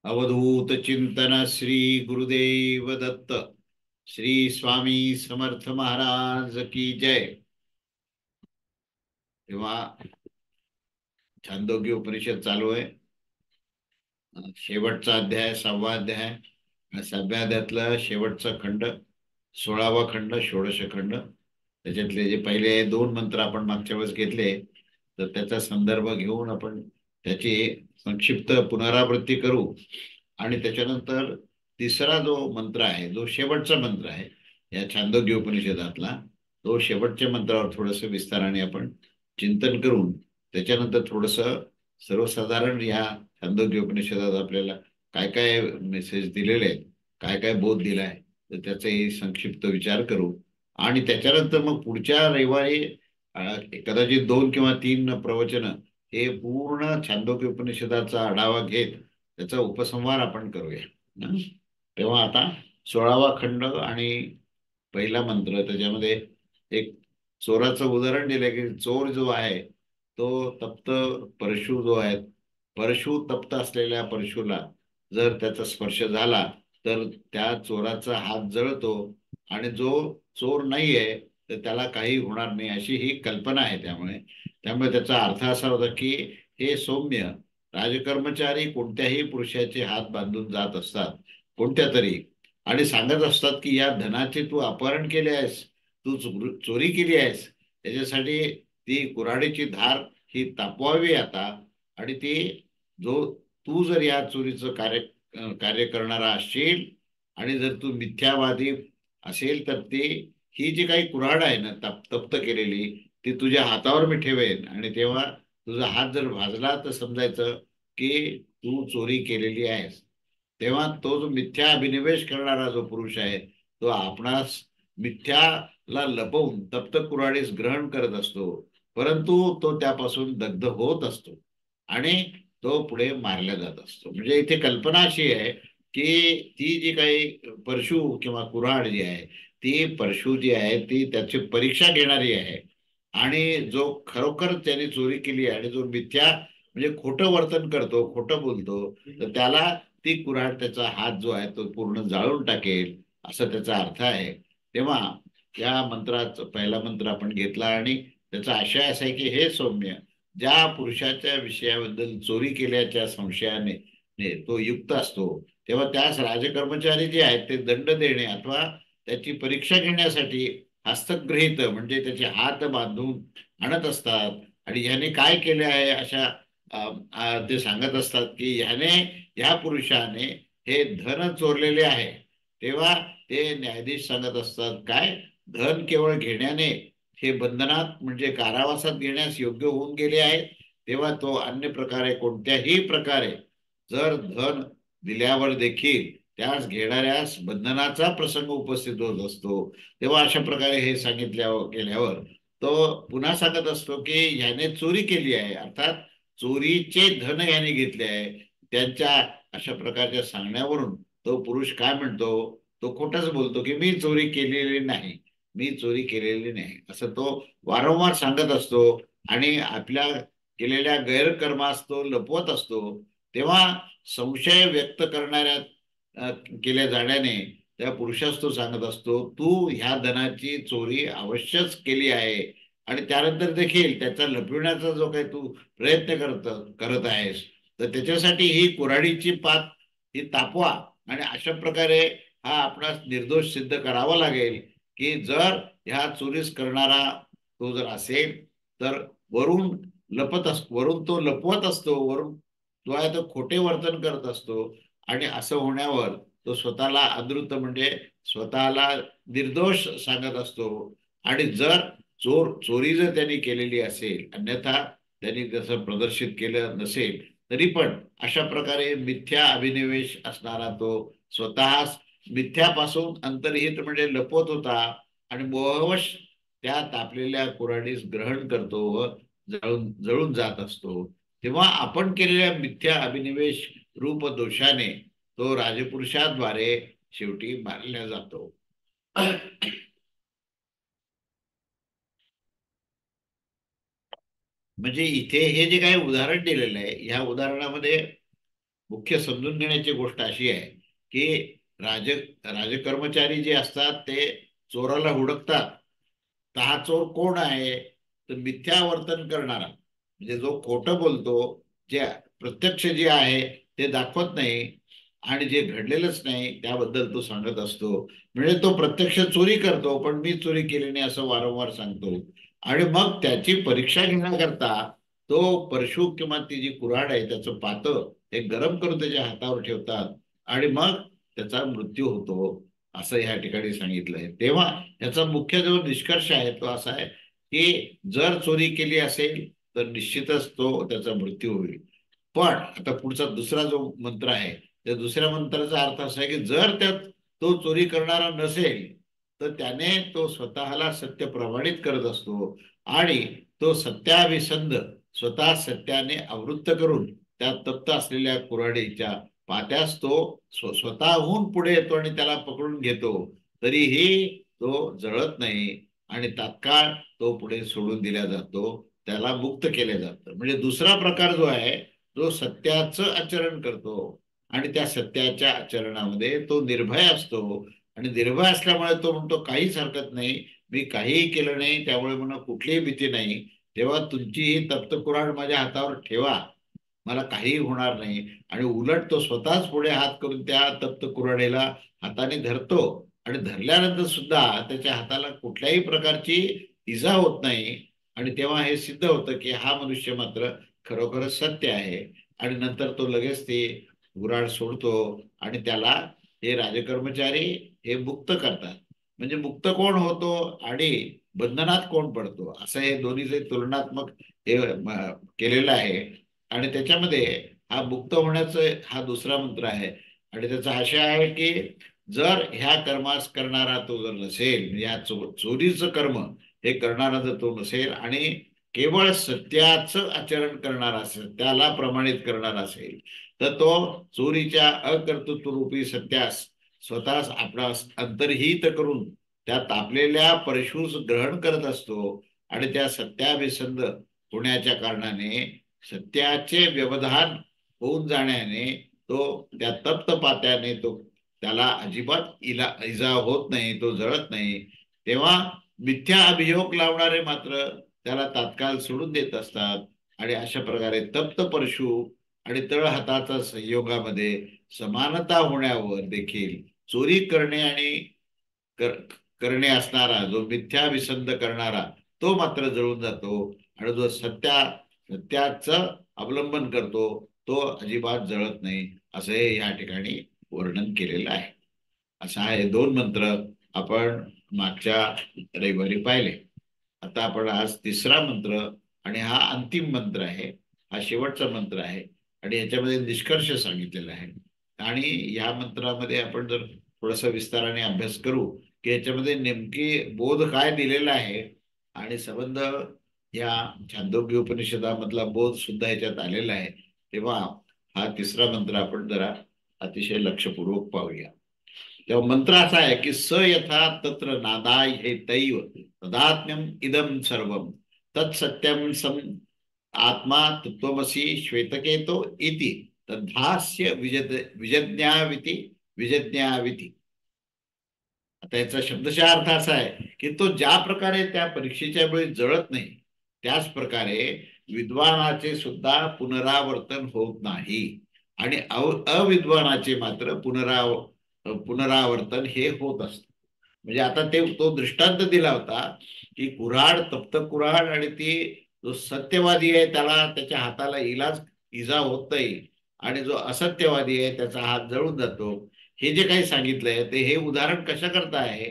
अवधूत चिंतन श्री गुरुदेव दत्त। श्री स्वामी समर्थ महाराज की जय। तेव्हा छांदोग्य उपनिषद चालू आहे। शेवटचा अध्याय 6वा अध्याय. 6व्या अध्यायातला शेवटचा खंड 16वा खंड, षोडश खंड. त्याच्यातले जे पहिले दोन मंत्र आपण मागच्या वेळेस घेतले, तर त्याचा संदर्भ घेऊन आपण त्याची संक्षिप्त पुनरावृत्ती करू. आणि त्याच्यानंतर तिसरा जो मंत्र आहे, जो शेवटचा मंत्र आहे या छांदोग्य उपनिषदातला, तो शेवटच्या मंत्रावर थोडस विस्ताराने आपण चिंतन करून त्याच्यानंतर थोडस सर्वसाधारण या छांदोग्य उपनिषदात आपल्याला काय काय मेसेज दिलेले आहेत, काय काय बोध दिलाय, तर त्याचाही संक्षिप्त विचार करू. आणि त्याच्यानंतर मग पुढच्या रविवारी कदाचित 2 किंवा 3 प्रवचन हे पूर्ण छांदोग्य उपनिषदाचा आढावा घेत त्याचा उपसंहार आपण करूया. हं? तेव्हा आता 16वा खंड आणि पहिला मंत्र, त्याच्यामध्ये एक चोराचं उदाहरण दिलंय की चोर जो आहे तो तप्त परशु जो आहे, परशु तप्त असलेल्या परशुला जर त्याचा स्पर्श झाला तर त्या चोराचा हात जळतो, आणि जो चोर नाहीये तर त्याला काही होणार नाही, अशी ही कल्पना आहे. त्यामुळे त्यामुळे त्याचा अर्थ असा होता की हे सौम्य, राजकर्मचारी कोणत्याही पुरुषाचे हात बांधून जात असतात कोणत्या तरी, आणि सांगत असतात की या धनाचे तू अपहरण केले आहेस, तू चोरी केली आहेस, त्याच्यासाठी ती कुऱ्हाडीची धार ही तापवावी आता. आणि ती जो तू जर या चोरीचं कार्य करणारा असशील आणि जर तू मिथ्यावादी असेल तर ती ही जी काही कुऱ्हाड आहे ना तप्त केलेली, ती तुझ्या हातावर मी ठेवेन, आणि तेव्हा तुझा हात जर भाजला तर समजायचं की तू चोरी केलेली आहेस. तेव्हा तो जो मिथ्या अभिनिवेश करणारा जो पुरुष आहे तो आपणास मिथ्याला लपवून तप्त कुऱ्हाडीस ग्रहण करत असतो, परंतु तो त्यापासून दग्ध होत असतो आणि तो पुढे मारला जात असतो. म्हणजे इथे कल्पना अशी आहे की ती जी काही परशु किंवा कुऱ्हाड जी आहे, ती परशु जी आहे ती त्याची परीक्षा घेणारी आहे. आणि जो खरोखर त्याने चोरी केली आहे आणि जो मिथ्या म्हणजे खोटं वर्तन करतो, खोटं बोलतो, तर त्याला ती कुऱ्हाड त्याचा हात जो आहे तो पूर्ण जाळून टाकेल, असा त्याचा अर्थ आहे. तेव्हा या मंत्राचा पहिला मंत्र आपण घेतला आणि त्याचा आशय असा आहे की हे सौम्य, ज्या पुरुषाच्या विषयाबद्दल चोरी केल्याच्या संशयाने तो युक्त असतो, तेव्हा त्यास राजकर्मचारी जे आहेत ते दंड देणे अथवा त्याची परीक्षा घेण्यासाठी हस्तगृहीत म्हणजे त्याचे हात बांधून आणत असतात. आणि ह्याने काय केले आहे अशा ते सांगत असतात की ह्याने, ह्या पुरुषाने हे धन चोरलेले आहे. तेव्हा ते न्यायाधीश सांगत असतात काय, धन केवळ घेण्याने हे बंधनात म्हणजे कारावासात घेण्यास योग्य होऊन गेले आहे. तेव्हा तो अन्य प्रकारे कोणत्याही प्रकारे जर धन दिल्यावर देखील त्यास घेणाऱ्यास बंधनाचा प्रसंग उपस्थित होत असतो. तेव्हा अशा प्रकारे हे सांगितल्यावर गेल्यावर तो पुन्हा सांगत असतो की ह्याने चोरी केली आहे, अर्थात चोरीचे धन ह्याने घेतले आहे. त्यांच्या अशा प्रकारच्या सांगण्यावरून तो पुरुष काय म्हणतो, तो खोटच बोलतो की मी चोरी केलेली नाही, मी चोरी केलेली नाही, असं तो वारंवार सांगत असतो. आणि आपल्या केलेल्या गैरकर्मास तो लपवत असतो. तेव्हा संशय व्यक्त करणाऱ्या अ, केल्या जाण्याने त्या पुरुषास तो सांगत असतो तू ह्या धनाची चोरी अवश्यच केली आहे, आणि त्यानंतर देखील त्याचा लपविण्याचा जो काही तू प्रयत्न करत आहेस, तर त्याच्यासाठी ही कुऱ्हाडीची पात ही तापवा. आणि अशा प्रकारे हा आपणास निर्दोष सिद्ध करावा लागेल की जर ह्या चोरीस करणारा तो जर असेल तर वरून वरून तो लपवत असतो, वरून तो आहे तो खोटे वर्तन करत असतो. आणि असं होण्यावर तो स्वतःला अदृत म्हणजे स्वतःला निर्दोष सांगत असतो. आणि जर चोरी जर त्यांनी केलेली असेल, अन्यथा त्यांनी जसं प्रदर्शित केलं नसेल, तरी पण अशा प्रकारे मिथ्या अभिनिवेश असणारा तो स्वतः मिथ्यापासून अंतर्हित म्हणजे लपवत होता, आणि मोहवश त्या तापलेल्या कुऱ्हाडीस ग्रहण करतो व जळून जळून जात असतो. तेव्हा आपण केलेल्या मिथ्या अभिनिवेश रूप दोषाने तो राजपुरुषाद्वारे शेवटी मारला जातो. म्हणजे इथे हे जे काही उदाहरण दिलेलं आहे, ह्या उदाहरणामध्ये मुख्य समजून घेण्याची गोष्ट अशी आहे की राजकर्मचारी जे असतात ते चोराला हुडकतात. तर हा चोर कोण आहे? तर मिथ्या वर्तन करणारा, म्हणजे जो खोटं बोलतो, जे प्रत्यक्ष जे आहे ते दाखवत नाही आणि जे घडलेलंच नाही त्याबद्दल तो सांगत असतो. म्हणजे तो प्रत्यक्ष चोरी करतो पण मी चोरी केली नाही असं वारंवार सांगतो. आणि मग त्याची परीक्षा घेण्याकरता तो परशु किंवा ती जी कुऱ्हाड आहे त्याचं पातं हे गरम करून त्याच्या हातावर ठेवतात आणि मग त्याचा मृत्यू होतो, असं ह्या ठिकाणी सांगितलंय. तेव्हा याचा मुख्य जो निष्कर्ष आहे तो असा आहे की जर चोरी केली असेल तर निश्चितच त्याचा मृत्यू होईल. पण आता पुढचा दुसरा जो मंत्र आहे त्या दुसऱ्या मंत्राचा अर्थ असा आहे की जर त्यात तो चोरी करणारा नसेल तर त्याने तो स्वतःला सत्य प्रमाणित करत असतो आणि तो सत्याभिसंध स्वतः सत्याने आवृत्त करून त्या तप्त असलेल्या कुऱ्हाडीच्या पात्यास तो स्वतःहून पुढे येतो आणि त्याला पकडून घेतो. तरीही तो जळत नाही आणि तात्काळ तो पुढे सोडून दिला जातो, त्याला मुक्त केले जातं. म्हणजे दुसरा प्रकार जो आहे तो सत्याचं आचरण करतो आणि त्या सत्याच्या आचरणामध्ये तो निर्भय असतो आणि निर्भय असल्यामुळे तो म्हणतो काहीच हरकत नाही, मी काहीही केलं नाही त्यामुळे मला कुठलीही भीती नाही. तेव्हा तुमची ही तप्त कुऱ्हाड माझ्या हातावर ठेवा, मला काहीही होणार नाही. आणि उलट तो स्वतःच पुढे हात करून त्या तप्त कुऱ्हाडीला हाताने धरतो आणि धरल्यानंतर सुद्धा त्याच्या हाताला कुठल्याही प्रकारची इजा होत नाही. आणि तेव्हा हे सिद्ध होतं की हा मनुष्य मात्र खरोखरच सत्य आहे. आणि नंतर तो लगेच ते कुऱ्हाड सोडतो आणि त्याला हे राजकर्मचारी हे मुक्त करतात. म्हणजे मुक्त कोण होतो आणि बंधनात कोण पडतो असं हे दोन्हीचे तुलनात्मक हे केलेलं आहे. आणि त्याच्यामध्ये हा मुक्त होण्याचा हा दुसरा मंत्र आहे आणि त्याचा आशय आहे की जर ह्या कर्मास करणारा तो जर नसेल, म्हणजे या चोरीचं कर्म हे करणारा जर तो नसेल आणि केवळ सत्याचं आचरण करणारा असेल, त्याला प्रमाणित करणारा असेल, तर तो चोरीच्या अकर्तृत्व रूपी सत्यास स्वतःच आपला अंतर्हित करून त्या तापलेल्या परशुस ग्रहण करत असतो आणि त्या सत्याभिसंध होण्याच्या कारणाने सत्याचे व्यवधान होऊन जाण्याने तो त्या तप्त पात्याने तो त्याला अजिबात इजा होत नाही, तो जळत नाही. तेव्हा मिथ्या अभियोग लावणारे मात्र त्याला तात्काळ सोडून देत असतात. आणि अशा प्रकारे तप्त परशु आणि तळहाताचा संयोगामध्ये समानता होण्यावर देखील चोरी करणे आणि कर, करणे असणारा जो मिथ्या विसंध करणारा तो मात्र जळून जातो आणि जो सत्याचं अवलंबन करतो तो अजिबात जळत नाही, असं हे या ठिकाणी वर्णन केलेलं आहे. असा हे दोन मंत्र आपण मागच्या रविवारी पाहिले. आता आपण आज तिसरा मंत्र आणि हा अंतिम मंत्र आहे, हा शेवटचा मंत्र आहे आणि याच्यामध्ये निष्कर्ष सांगितलेला आहे. आणि या मंत्रामध्ये आपण जर थोडासा विस्ताराने अभ्यास करू की याच्यामध्ये नेमकी बोध काय दिलेला आहे आणि संबंध या छांदोग्य उपनिषदामधला बोध सुद्धा याच्यात आलेला आहे, तेव्हा हा तिसरा मंत्र आपण जरा अतिशय लक्षपूर्वक पाहूया. तेव्हा मंत्र असा आहे की स यथा तत्र नादाय हे तैव तदात्म्यम इदम सर्वम तत्सत्यम सम आत्मा तत्वमसी श्वेतकेतो इति तद्भास्य विजज्ञाविति विजज्ञाविति. आता याचा शब्दशः अर्थ असा आहे की तो ज्या प्रकारे त्या परीक्षेच्या वेळी जळत नाही त्याच प्रकारे विद्वानाचे सुद्धा पुनरावर्तन होत नाही आणि अविद्वानाचे मात्र पुनरावर्तन हे होत असत. म्हणजे आता तो दृष्टांत दिला होता की कुऱ्हाड तप्त कुऱ्हाड आणि ती जो सत्यवादी आहे त्याला त्याच्या हाताला इजा होत नाही आणि जो असत्यवादी आहे त्याचा हात जळून जातो. हे जे काही सांगितलंय ते हे उदाहरण कशा करता आहे,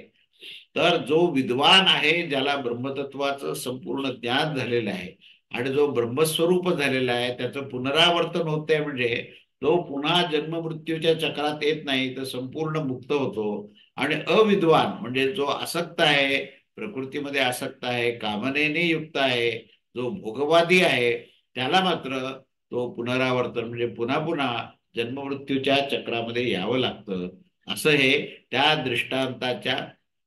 तर जो विद्वान आहे ज्याला ब्रह्मतत्वाचं संपूर्ण ज्ञान झालेलं आहे आणि जो ब्रह्मस्वरूप झालेला आहे त्याचं पुनरावर्तन होत आहे, म्हणजे तो पुन्हा जन्ममृत्यूच्या चक्रात येत नाही तर संपूर्ण मुक्त होतो. आणि अविद्वान म्हणजे जो आसक्त आहे, प्रकृतीमध्ये आसक्त आहे, कामनेने युक्त आहे, जो भोगवादी आहे, त्याला मात्र तो पुनरावर्तन म्हणजे पुन्हा पुन्हा जन्ममृत्यूच्या चक्रामध्ये यावं लागतं. असं हे त्या दृष्टांताच्या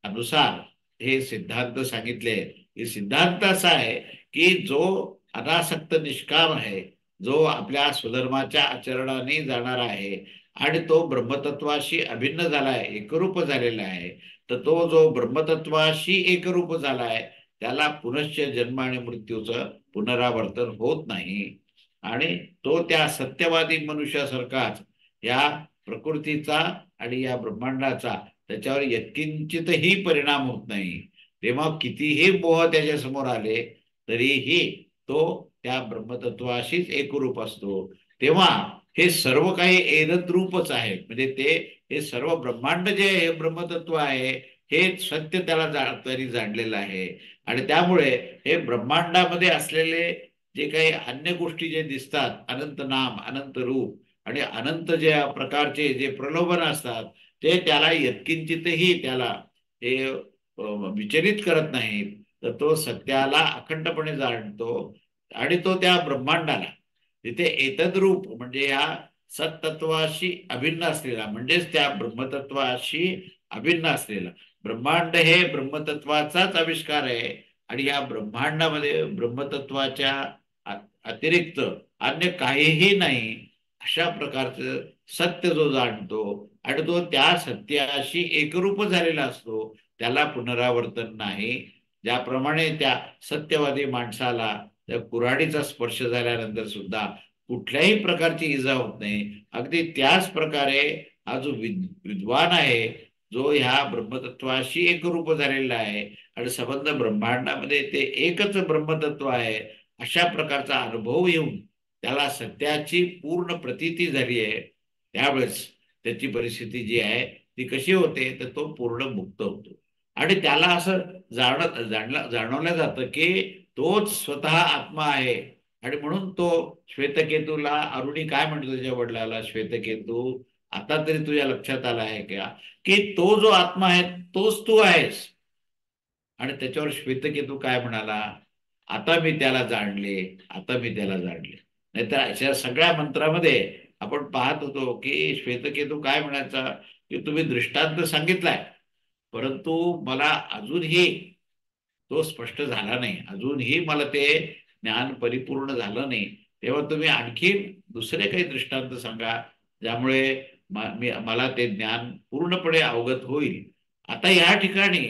अनुसार हे सिद्धांत सांगितले. हे सिद्धांत असा आहे की जो अनासक्त निष्काम आहे, जो आपल्या स्वधर्माच्या आचरणाने जाणारा आहे आणि तो ब्रह्मतत्वाशी अभिन्न झाला आहे, एकरूप झालेला आहे, तर तो जो ब्रह्मतत्वाशी एकरूप झाला आहे त्याला पुनश्च जन्म आणि मृत्यूचं पुनरावर्तन होत नाही. आणि तो त्या सत्यवादी मनुष्यासारखाच या प्रकृतीचा आणि या ब्रह्मांडाचा त्याच्यावर यत्किंचितही परिणाम होत नाही. तेव्हा कितीही मोह त्याच्या समोर आले तरीही तो त्या ब्रह्मतत्वाशीच एकरूप असतो. तेव्हा हे सर्व काही एकरूपच आहे, म्हणजे ते हे सर्व ब्रह्मांड जे हे ब्रह्मतत्व आहे हे सत्य त्याला तरी जाणलेलं आहे. आणि त्यामुळे हे ब्रह्मांडामध्ये असलेले जे काही अन्य गोष्टी जे दिसतात, अनंत नाम, अनंत रूप आणि अनंत जे प्रकारचे जे प्रलोभन असतात ते त्याला यत्किंचितही त्याला हे विचलित करत नाहीत. तर तो सत्याला अखंडपणे जाणतो आणि तो त्या ब्रह्मांडाला तिथे एतद्रूप म्हणजे या सत्तत्वाशी अभिन्न असलेला, म्हणजेच त्या ब्रह्मतत्वाशी अभिन्न असलेला, ब्रह्मांड हे ब्रह्मतत्वाचाच आविष्कार आहे आणि या ब्रह्मांडामध्ये ब्रह्मतत्वाच्या अतिरिक्त अन्य काहीही नाही, अशा प्रकारचं सत्य जो जाणतो आणि तो त्या सत्याशी एकरूप झालेला असतो त्याला पुनरावर्तन नाही. ज्याप्रमाणे त्या सत्यवादी माणसाला त्या कुऱ्हाडीचा स्पर्श झाल्यानंतर सुद्धा कुठल्याही प्रकारची इजा होत नाही, अगदी त्याच प्रकारे हा जो विद्वान आहे जो ह्या ब्रह्मतत्वाशी एकरूप झालेला आहे आणि संबंध ब्रह्मांडामध्ये ते एकच ब्रह्मतत्व आहे, अशा प्रकारचा अनुभव येऊन त्याला सत्याची पूर्ण प्रतीती झाली आहे, त्यावेळेस त्याची परिस्थिती जी आहे ती कशी होते, तर तो पूर्ण मुक्त होतो. आणि त्याला असं जाणवलं जातं की तोच स्वतः आत्मा आहे. आणि म्हणून तो श्वेतकेतूला अरुणी काय म्हणतो त्याच्या वडिलाला, श्वेतकेतू आता तरी तुझ्या लक्षात आलं आहे का की तो जो आत्मा आहे तोच तू आहेस. आणि त्याच्यावर श्वेतकेतू काय म्हणाला, आता मी त्याला जाणले, आता मी त्याला जाणले. नाहीतर अशा सगळ्या मंत्रामध्ये आपण पाहत होतो की श्वेतकेतू काय म्हणायचा की तुम्ही दृष्टांत सांगितलाय परंतु मला अजूनही तो स्पष्ट झाला नाही, अजूनही मला ते ज्ञान परिपूर्ण झालं नाही. तेव्हा तुम्ही आणखी दुसरे काही दृष्टांत सांगा ज्यामुळे मला ते ज्ञान पूर्णपणे अवगत होईल. आता या ठिकाणी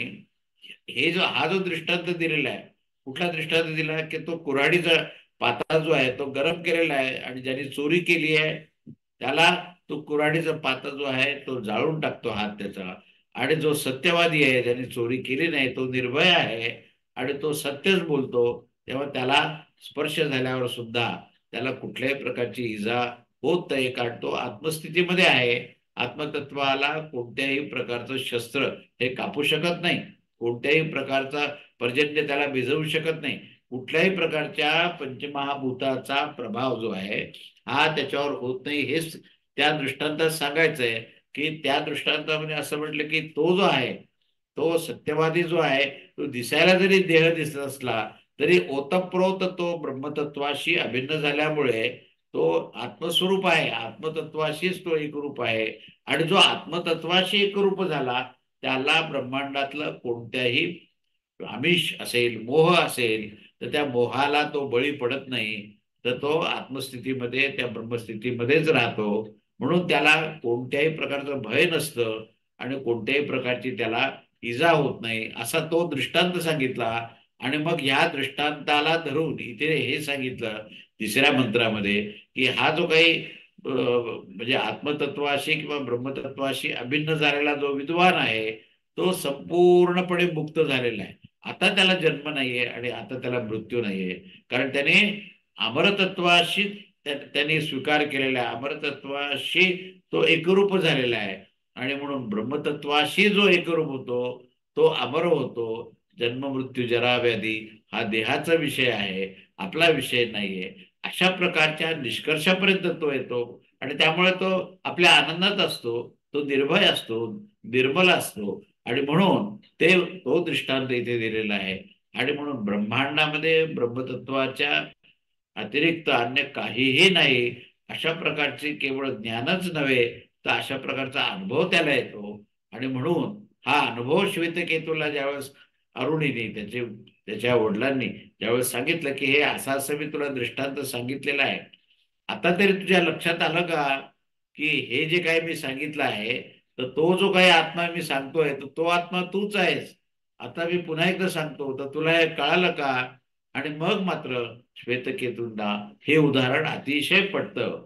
हा जो दृष्टांत दिलेला आहे, कुठला दृष्टांत दिला की तो कुऱ्हाडीचा पाता जो आहे तो गरम केलेला आहे आणि ज्यांनी चोरी केली आहे त्याला तो कुऱ्हाडीचा पाता जो आहे तो जाळून टाकतो हात त्याचा. आणि जो सत्यवादी आहे ज्याने चोरी केली नाही तो निर्भय आहे आणि तो सत्यच बोलतो, तेव्हा त्याला स्पर्श झाल्यावर सुद्धा त्याला कुठल्याही प्रकारची इजा होत नाही, कारण तो आत्मस्थितीमध्ये आहे. आत्मतत्वाला कोणत्याही प्रकारचं शस्त्र हे कापू शकत नाही, कोणत्याही प्रकारचा पर्जन्य त्याला भिजवू शकत नाही. कुठल्याही प्रकारच्या पंचमहाभूताचा प्रभाव जो आहे हा त्याच्यावर होत नाही. हेच त्या दृष्टांतात सांगायचंय की त्या दृष्टांतामध्ये असं म्हटलं की तो जो आहे तो सत्यवादी जो आहे तो दिसायला जरी देह दिसत असला तरी ओतप्रोत तो ब्रह्मतत्वाशी अभिन्न झाल्यामुळे तो आत्मस्वरूप आहे, आत्मतत्वाशीच तो एकरूप आहे. आणि जो आत्मतत्वाशी एकरूप झाला त्याला ब्रह्मांडातलं कोणत्याही आमिष असेल, मोह असेल, तर त्या मोहाला तो बळी पडत नाही, तर तो आत्मस्थितीमध्ये त्या ब्रह्मस्थितीमध्येच राहतो. म्हणून त्याला कोणत्याही प्रकारचं भय नसतं आणि कोणत्याही प्रकारची त्याला इजा होत नाही, असा तो दृष्टांत सांगितला. आणि मग ह्या दृष्टांताला धरून इथे हे सांगितलं तिसऱ्या मंत्रामध्ये की हा जो काही म्हणजे आत्मतत्वाशी किंवा ब्रह्मतत्वाशी अभिन्न झालेला जो विद्वान आहे तो संपूर्णपणे मुक्त झालेला आहे. आता त्याला जन्म नाहीये आणि आता त्याला मृत्यू नाहीये, कारण त्याने अमरतत्वाशी त्यांनी स्वीकार केलेला आहे, अमरतत्वाशी तो एकरूप झालेला आहे. आणि म्हणून ब्रह्मतत्वाशी जो एकरूप होतो तो अमर होतो. जन्म मृत्यू जरा व्याधी हा देहाचा विषय आहे, आपला विषय नाहीये. अशा प्रकारच्या निष्कर्षापर्यंत तो येतो आणि त्यामुळे तो आपल्या आनंदात असतो, तो निर्भय असतो, निर्मल असतो. आणि म्हणून तो दृष्टांत इथे दिलेला आहे. आणि म्हणून ब्रह्मांडामध्ये ब्रह्मतत्वाच्या अतिरिक्त अन्य काहीही नाही, अशा प्रकारचे केवळ ज्ञानच नव्हे तर अशा प्रकारचा अनुभव त्याला येतो. आणि म्हणून हा अनुभव श्वेतकेतूला ज्यावेळेस अरुणीने त्याच्या वडिलांनी ज्यावेळेस सांगितलं की हे असं असं मी तुला दृष्टांत सांगितलेला आहे आता तरी तुझ्या लक्षात आलं का की हे जे काही मी सांगितलं आहे, तर तो जो काही आत्मा मी सांगतोय तर तो आत्मा तूच आहेस. आता मी पुन्हा एकदा सांगतो, तर तुला हे कळालं का? आणि मग मात्र श्वेतकेतूंना हे उदाहरण अतिशय पटतं,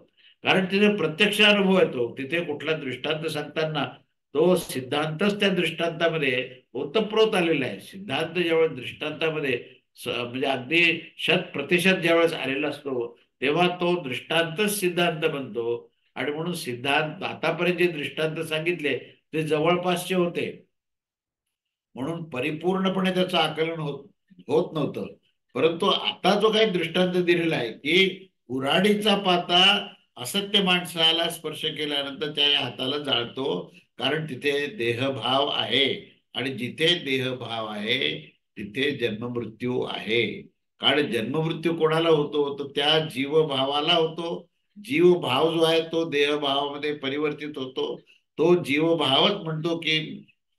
कारण तिथे प्रत्यक्ष अनुभव येतो. तिथे कुठला दृष्टांत सांगताना तो सिद्धांतच त्या दृष्टांतामध्ये ओतप्रोत आलेला आहे. सिद्धांत ज्यावेळेस दृष्टांतामध्ये म्हणजे अगदी 100% ज्यावेळेस आलेला असतो, तेव्हा तो दृष्टांतच सिद्धांत बनतो. आणि म्हणून सिद्धांत आतापर्यंत जे दृष्टांत सांगितले ते जवळपासचे होते, म्हणून परिपूर्णपणे त्याचं आकलन होत होत नव्हतं. परंतु आता जो काही दृष्टांत दिलेला आहे की कुऱ्हाडीचा पाता असत्य माणसाला स्पर्श केल्यानंतर त्या हाताला जाळतो, कारण तिथे देहभाव आहे. आणि जिथे देहभाव आहे तिथे जन्ममृत्यू आहे. कारण जन्ममृत्यू कोणाला होतो? तर त्या जीवभावाला होतो. जीवभाव जो आहे तो देहभावामध्ये परिवर्तित होतो. तो जीवभावच म्हणतो की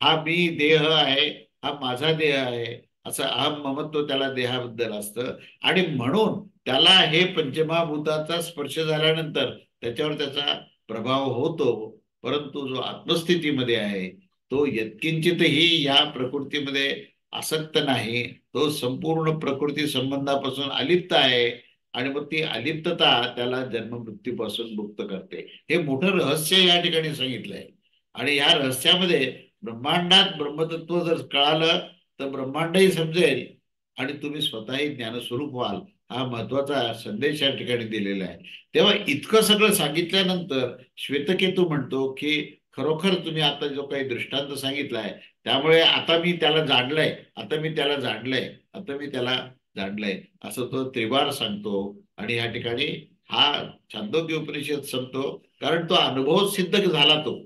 हा मी देह आहे, हा माझा देह आहे, असं अहम ममत्व त्याला देहाबद्दल असतं. आणि म्हणून त्याला हे पंचमहाभूताचा स्पर्श झाल्यानंतर त्याच्यावर त्याचा प्रभाव होतो. परंतु जो आत्मस्थितीमध्ये आहे तो यत्किंचितही या प्रकृतीमध्ये आसक्त नाही. तो संपूर्ण प्रकृती संबंधापासून अलिप्त आहे. आणि मग ती अलिप्तता त्याला जन्म मृत्यूपासून मुक्त करते. हे मोठं रहस्य या ठिकाणी सांगितलंय. आणि या रहस्यामध्ये ब्रह्मांडात ब्रह्मतत्व जर कळालं तर ब्रह्मांडही समजेल आणि तुम्ही स्वतःही ज्ञानस्वरूप व्हाल. हा महत्वाचा संदेश या ठिकाणी दिलेला आहे. तेव्हा इतकं सगळं सांगितल्यानंतर श्वेतकेतू म्हणतो की खरोखर तुम्ही आता जो काही दृष्टांत सांगितलाय, त्यामुळे आता मी त्याला जाणलंय, आता मी त्याला जाणलंय, आता मी त्याला जाणलंय, असं तो त्रिवार सांगतो. आणि या ठिकाणी हा छांदोग्य उपनिषद संपतो, कारण तो अनुभव सिद्ध झाला. तो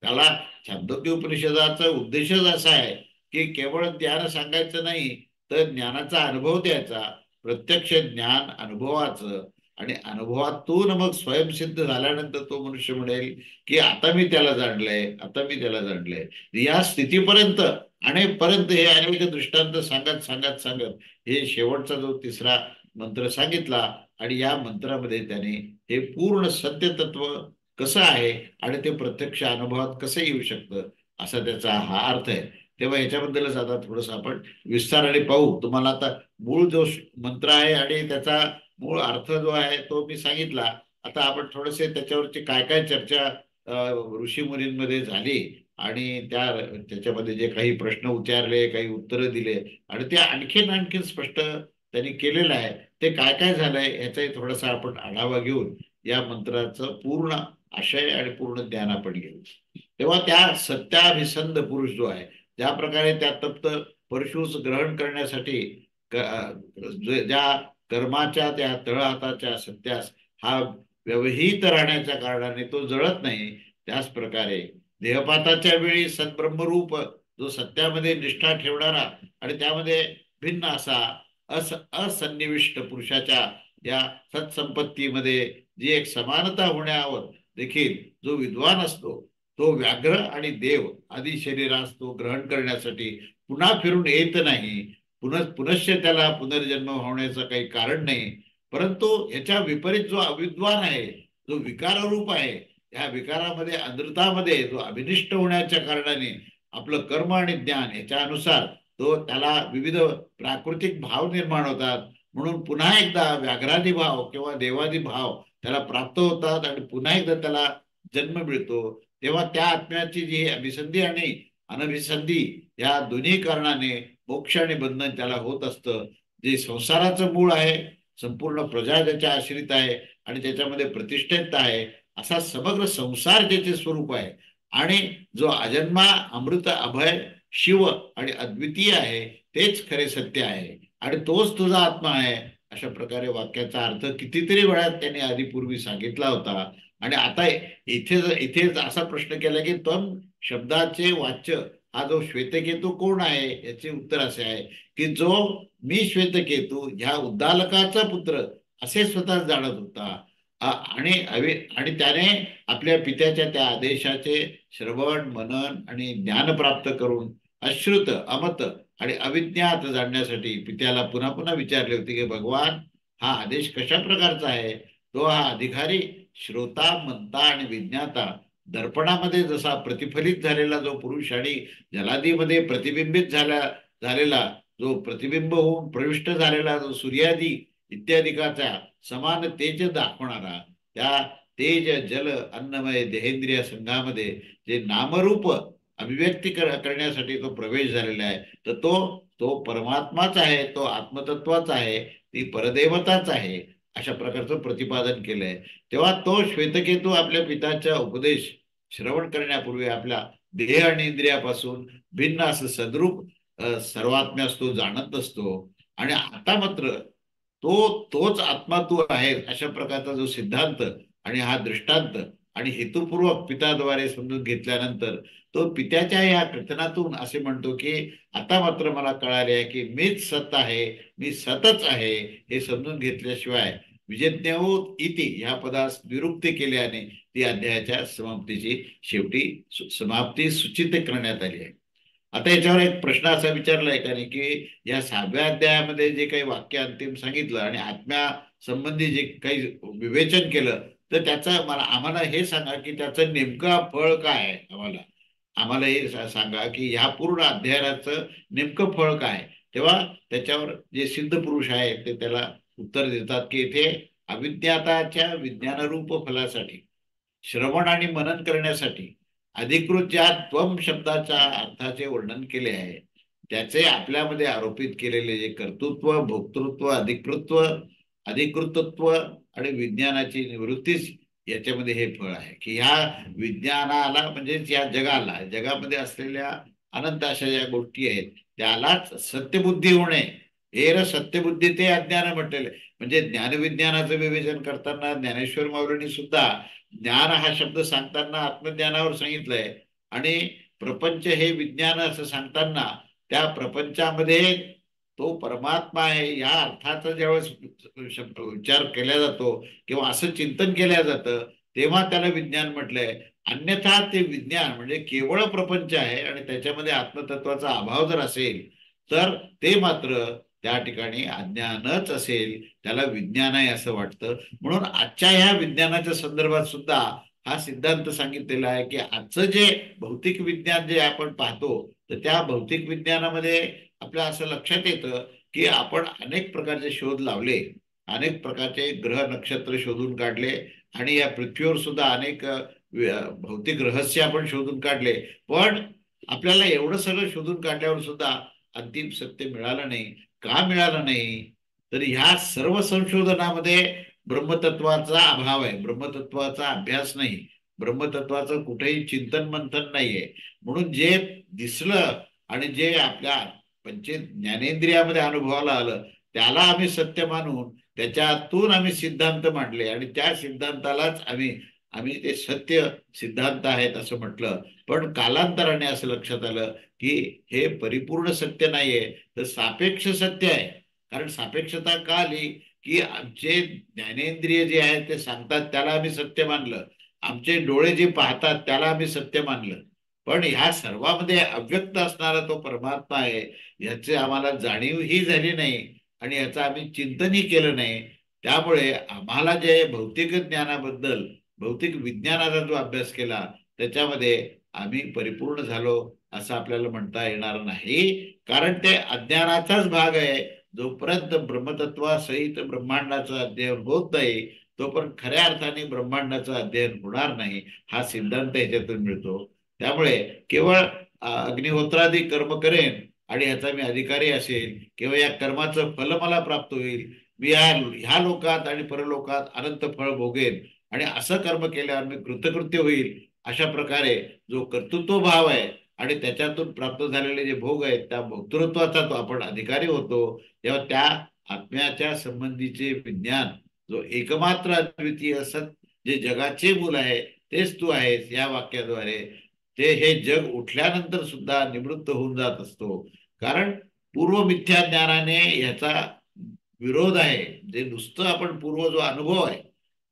त्याला छांदोग्य उपनिषदाचा उद्देशच असा आहे की केवळ ज्ञान सांगायचं नाही, तर ज्ञानाचा अनुभव द्यायचा. प्रत्यक्ष ज्ञान अनुभवाचं. आणि अनुभवातून मग स्वयंसिद्ध झाल्यानंतर तो मनुष्य म्हणेल की आता मी त्याला जाणलंय, आता मी त्याला जाणलंय. या स्थितीपर्यंत आणि परंत हे अनेक दृष्टांत सांगत सांगत सांगत हे शेवटचा जो तिसरा मंत्र सांगितला. आणि या मंत्रामध्ये त्याने हे पूर्ण सत्य तत्व कसं आहे आणि ते प्रत्यक्ष अनुभवात कसं येऊ शकतं, असा त्याचा हा अर्थ आहे. तेव्हा याच्याबद्दलच आता थोडस आपण विस्ताराने पाहू. तुम्हाला आता मूळ जो मंत्र आहे आणि त्याचा मूळ अर्थ जो आहे तो मी सांगितला. आता आपण थोडेसे त्याच्यावरची काय काय चर्चा ऋषी मुनींमध्ये झाली आणि त्याच्यामध्ये जे काही प्रश्न उच्चारले, काही उत्तरं दिले आणि ते आणखीन आणखीन स्पष्ट त्यांनी केलेलं आहे, ते काय काय झालंय ह्याचाही थोडासा आपण आढावा घेऊन या मंत्राचं पूर्ण आशय आणि पूर्ण ज्ञान आपण घेऊ. तेव्हा त्या सत्याभिसंध पुरुष जो आहे, ज्या प्रकारे त्या तप्त परशुस ग्रहण करण्यासाठी ज्या कर्माच्या त्या तळहाताच्या सत्यास हा व्यवहित राहण्याच्या कारणाने तो जळत नाही, त्याच प्रकारे देहपाताच्या वेळी सद्ब्रह्मरूप जो सत्यामध्ये निष्ठा ठेवणारा आणि त्यामध्ये भिन्न असा असन्निविष्ट पुरुषाच्या या सत्संपत्तीमध्ये जी एक समानता होण्यावर देखील जो विद्वान असतो, तो व्याघ्र आणि देव आदी शरीरास तो ग्रहण करण्यासाठी पुन्हा फिरून येत नाही. पुनश्च त्याला पुनर्जन्म होण्याचं काही कारण नाही. परंतु ह्याच्या विपरीत जो अविद्वान आहे, जो विकाररूप आहे, या विकारामध्ये अंधतामध्ये जो अभिनिष्ट होण्याच्या कारणाने आपलं कर्म आणि ज्ञान याच्यानुसार तो त्याला विविध प्राकृतिक भाव निर्माण होतात. म्हणून पुन्हा एकदा व्याघ्रादी भाव किंवा देवादी भाव त्याला प्राप्त होतात आणि पुन्हा एकदा त्याला जन्म मिळतो. तेव्हा त्या आत्म्याची जी अभिसंधी आणि अनभिसंधी या दोन्ही कारणाने मोक्ष आणि बंधन त्याला होत असतं. जे संसाराचं मूळ आहे, संपूर्ण प्रजा ज्याच्या आश्रित आहे आणि त्याच्यामध्ये प्रतिष्ठित आहे, असा समग्र संसार ज्याचे स्वरूप आहे आणि जो अजन्मा अमृत अभय शिव आणि अद्वितीय आहे, तेच खरे सत्य आहे आणि तोच तुझा आत्मा आहे, अशा प्रकारे वाक्याचा अर्थ कितीतरी वेळात त्यांनी आधीपूर्वी सांगितला होता. आणि आता इथे असा प्रश्न केला की तम शब्दाचे वाच्य हा जो श्वेतकेतू कोण आहे, याचे उत्तर असे आहे की जो मी श्वेतकेतू ह्या उद्दालकाचा पुत्र असे स्वतः जाणत होता. आणि त्याने आपल्या पित्याच्या त्या आदेशाचे श्रवण मनन आणि ज्ञान प्राप्त करून अश्रुत अमत आणि अविज्ञात जाणण्यासाठी पित्याला पुन्हा पुन्हा विचारले होते की भगवान, हा आदेश कशा प्रकारचा आहे. तो हा अधिकारी श्रोता, मंता आणि विज्ञाता दर्पणामध्ये जसा प्रतिफलित झालेला जो पुरुष आणि जलादीमध्ये प्रतिबिंबित झालेला जो प्रतिबिंब होऊन प्रविष्ट झालेला जो सूर्यादी इत्यादिकाचा समान तेज दाखवणारा त्या तेज जल अन्नमय देहेंद्रिय संघामध्ये जे नामरूप अभिव्यक्ती करण्यासाठी तो प्रवेश झालेला आहे, तर तो तो परमात्माच आहे, तो आत्मतत्वाच आहे, ती परदेवताच आहे, अशा प्रकारचं प्रतिपादन केलंय. तेव्हा तो श्वेतकेतू आपल्या पित्याचा उपदेश श्रवण करण्यापूर्वी आपल्या देह आणि इंद्रियापासून भिन्न असं सद्रूप सर्वात्म्यास तो जाणत असतो. आणि आता मात्र तोच आत्मा तू आहे अशा प्रकारचा जो सिद्धांत आणि हा दृष्टांत आणि हेतुपूर्वक पित्याद्वारे समजून घेतल्यानंतर तो पित्याच्या या कथनातून असे म्हणतो की आता मात्र मला कळाले आहे की मीच सत आहे, मी सतच आहे, हे समजून घेतल्याशिवाय विजज्ञावोत इति ह्या पदास निरुक्ती केल्याने ती अध्यायाच्या समाप्तीची शेवटी समाप्ती सूचित करण्यात आली आहे. आता याच्यावर एक प्रश्न असा विचारला एकाने की या 6व्या अध्यायामध्ये जे काही वाक्य अंतिम सांगितलं आणि आत्म्या संबंधी जे काही विवेचन केलं, तर त्याचं आम्हाला हे सांगा की त्याचं नेमकं फळ काय आहे. आम्हाला हे सांगा की ह्या पूर्ण अध्ययनाचं नेमकं फळ काय आहे. तेव्हा त्याच्यावर जे सिद्ध पुरुष आहे ते त्याला उत्तर देतात की इथे अविज्ञाताच्या विज्ञानरूप फलासाठी श्रवण आणि मनन करण्यासाठी अधिकृत ज्या त्वम शब्दाच्या अर्थाचे वर्णन केले आहे, त्याचे आपल्यामध्ये आरोपित केलेले जे कर्तृत्व, भोक्तृत्व, अधिकृतत्व आणि विज्ञानाची निवृत्तीच याच्यामध्ये हे फळ आहे की ह्या विज्ञानाला म्हणजेच या जगामध्ये असलेल्या अनंत अशा ज्या गोष्टी आहेत त्यालाच सत्यबुद्धी होणे, हेर सत्यबुद्धी ते अज्ञान म्हटलेले. म्हणजे ज्ञानविज्ञानाचं विवेचन करताना ज्ञानेश्वर माऊलींनी सुद्धा ज्ञान हा शब्द सांगताना आत्मज्ञानावर सांगितलंय आणि प्रपंच हे विज्ञान असं सांगताना त्या प्रपंचामध्ये तो परमात्मा आहे या अर्थाचा ज्यावेळेस विचार केला जातो किंवा असं चिंतन केल्या जातं तेव्हा त्याला विज्ञान म्हटलंय. अन्यथा ते विज्ञान म्हणजे केवळ प्रपंच आहे आणि त्याच्यामध्ये आत्मतत्वाचा अभाव जर असेल तर ते मात्र त्या ठिकाणी अज्ञानच असेल, त्याला विज्ञान आहे असं वाटतं. म्हणून आजच्या ह्या विज्ञानाच्या संदर्भात सुद्धा हा सिद्धांत सांगितलेला आहे की आजचं जे भौतिक विज्ञान जे आपण पाहतो तर त्या भौतिक विज्ञानामध्ये आपल्या असं लक्षात येतं की आपण अनेक प्रकारचे शोध लावले, अनेक प्रकारचे ग्रह नक्षत्र शोधून काढले आणि या पृथ्वीवर सुद्धा अनेक भौतिक रहस्य आपण शोधून काढले. पण आपल्याला एवढं सगळं शोधून काढल्यावर सुद्धा अंतिम सत्य मिळालं नाही. का मिळालं नाही? तर ह्या सर्व संशोधनामध्ये ब्रह्मतत्वाचा अभाव आहे, ब्रह्मतत्वाचा अभ्यास नाही, ब्रह्मतत्वाचं कुठेही चिंतन मंथन नाहीये. म्हणून जे दिसलं आणि जे आपल्या ज्ञानेंद्रियामध्ये अनुभवाला आलं त्याला आम्ही सत्य मानून त्याच्यातून आम्ही सिद्धांत मांडले आणि त्या सिद्धांतालाच आम्ही आम्ही ते सत्य सिद्धांत आहेत असं म्हटलं. पण कालांतराने असं लक्षात आलं की हे परिपूर्ण सत्य नाहीये, तर सापेक्ष सत्य आहे. कारण सापेक्षता का आली की आमचे ज्ञानेंद्रिय जे आहेत ते सांगतात त्याला आम्ही सत्य मानलं, आमचे डोळे जे पाहतात त्याला आम्ही सत्य मानलं. पण ह्या सर्वांमध्ये अव्यक्त असणारा तो परमात्मा आहे याचे आम्हाला जाणीवही झाली नाही आणि याचं आम्ही चिंतनही केलं नाही. त्यामुळे आम्हाला जे भौतिक ज्ञानाबद्दल भौतिक विज्ञानाचा जो अभ्यास केला त्याच्यामध्ये आम्ही परिपूर्ण झालो असं आपल्याला म्हणता येणार नाही. कारण ते अज्ञानाचाच भाग आहे. जोपर्यंत ब्रह्मतत्वासहित ब्रह्मांडाचं अध्ययन होत नाही तोपर्यंत खऱ्या अर्थाने ब्रह्मांडाचं अध्ययन होणार नाही, हा सिद्धांत ह्याच्यातून मिळतो. त्यामुळे केवळ अग्निहोत्रादी कर्म करेन आणि ह्याचा मी अधिकारी असेल किंवा या कर्माचं फल मला प्राप्त होईल, मी ह्या लोकात आणि परलोकात अनंत फळ भोगेन आणि असं कर्म केल्यावर मी कृतकृत्य होईल, अशा प्रकारे जो कर्तृत्व भाव आहे आणि त्याच्यातून प्राप्त झालेले जे भोग आहेत त्या भोक्तृत्वाचा तो आपण अधिकारी होतो. तेव्हा त्या आत्म्याच्या संबंधीचे विज्ञान जो एकमात्र अद्वितीय सत जे जगाचे मूल आहे तेच तू आहेस या वाक्याद्वारे ते हे जग उठल्यानंतर सुद्धा निवृत्त होऊन जात असतो. कारण पूर्व मिथ्या ज्ञानाने ह्याचा विरोध आहे. जे नुसतं आपण पूर्व जो अनुभव आहे,